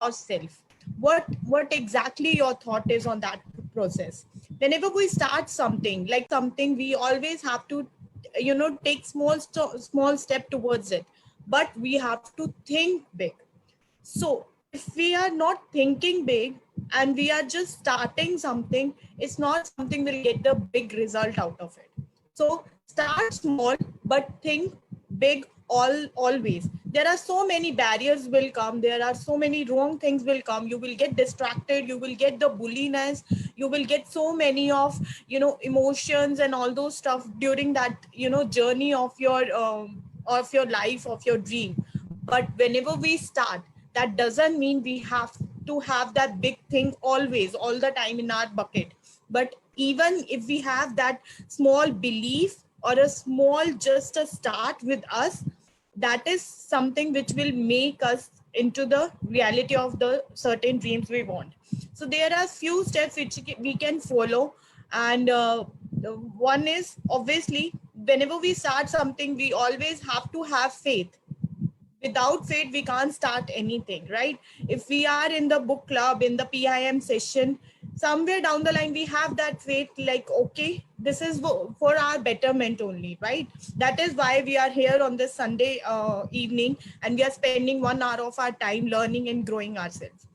yourself. What exactly your thought is on that process. Whenever we start something, like something, we always have to, take small step towards it, but we have to think big. So if we are not thinking big and we are just starting something, it's not something will get the big result out of it. So start small but think big always. There are so many barriers will come. There are so many wrong things will come. You will get distracted. You will get the bulliness. You will get so many of emotions and all those stuff during that journey of your life, of your dream. But whenever we start, that doesn't mean we have to have that big thing always all the time in our bucket. But even if we have that small belief or a small just a start with us, that is something which will make us into the reality of the certain dreams we want. So there are few steps which we can follow. And one is, obviously, whenever we start something, we always have to have faith. Without faith we can't start anything, right? If we are in the book club, in the PIM session, somewhere down the line we have that faith, like, okay, this is for our betterment only, right? That is why we are here on this Sunday evening, and we are spending 1 hour of our time learning and growing ourselves.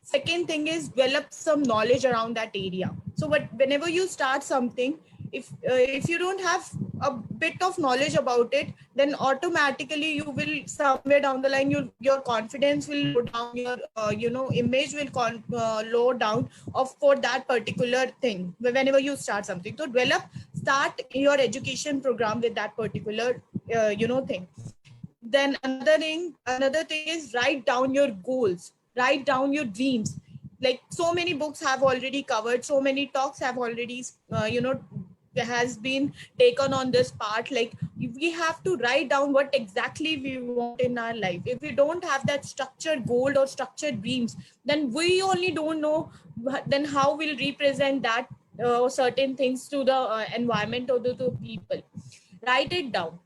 Second thing is develop some knowledge around that area. So whenever you start something, if you don't have a bit of knowledge about it, then automatically you will somewhere down the line your confidence will low down, your image will low down of for that particular thing whenever you start something. So start your education program with that particular thing. Then another thing is write down your goals, write down your dreams. Like, so many books have already covered, so many talks have already has been taken on this part. Like, we have to write down what exactly we want in our life. If we don't have that structured goal or structured dreams, then we only don't know then how we'll represent that certain things to the environment or to people. Write it down,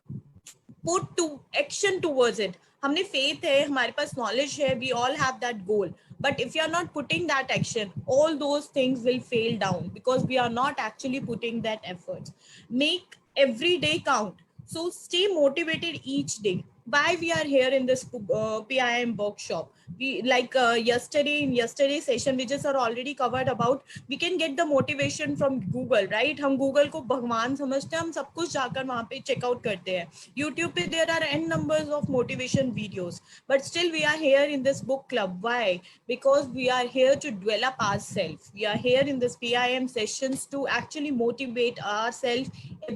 put to action towards it. हमने faith है, हमारे पास knowledge है, we all have that goal. But if you are not putting that action, all those things will fail down because we are not actually putting that effort. Make every day count. So stay motivated each day. Why we are here in this PIM workshop? We like yesterday in yesterday's session, we just are already covered about we can get the motivation from Google, right? हम Google को भगवान समझते हैं, हम सब कुछ जाकर वहाँ पे चेकआउट करते हैं. YouTube पे there are n numbers of motivation videos, but still we are here in this book club. Why? Because we are here to develop ourselves. We are here in this PIM sessions to actually motivate ourselves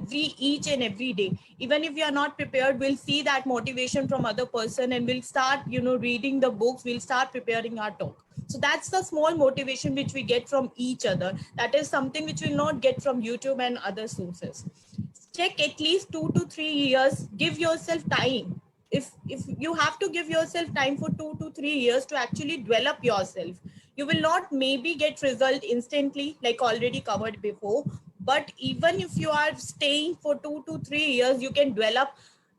each and every day. Even if we are not prepared, we'll see that motivation from other person and we'll start reading the books, we'll start preparing our talk. So that's the small motivation which we get from each other. That is something which we'll not get from YouTube and other sources. Check at least 2 to 3 years. Give yourself time. If you have to give yourself time for 2 to 3 years to actually develop yourself, you will not maybe get result instantly, like already covered before. But even if you are staying for 2 to 3 years, you can develop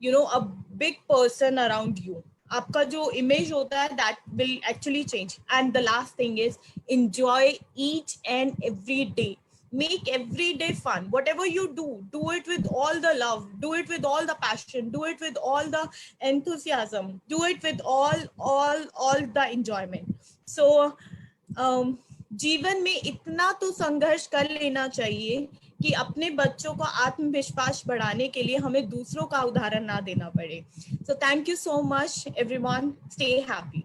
a big person around you. आपका जो image होता है, that will actually change. And the last thing is enjoy each and every day. Make every day fun. Whatever you do it with all the love, do it with all the passion, do it with all the enthusiasm, do it with all the enjoyment. So जीवन में इतना तो संघर्ष कर लेना चाहिए कि अपने बच्चों को आत्मविश्वास बढ़ाने के लिए हमें दूसरों का उदाहरण ना देना पड़े. So thank you so much everyone. Stay happy.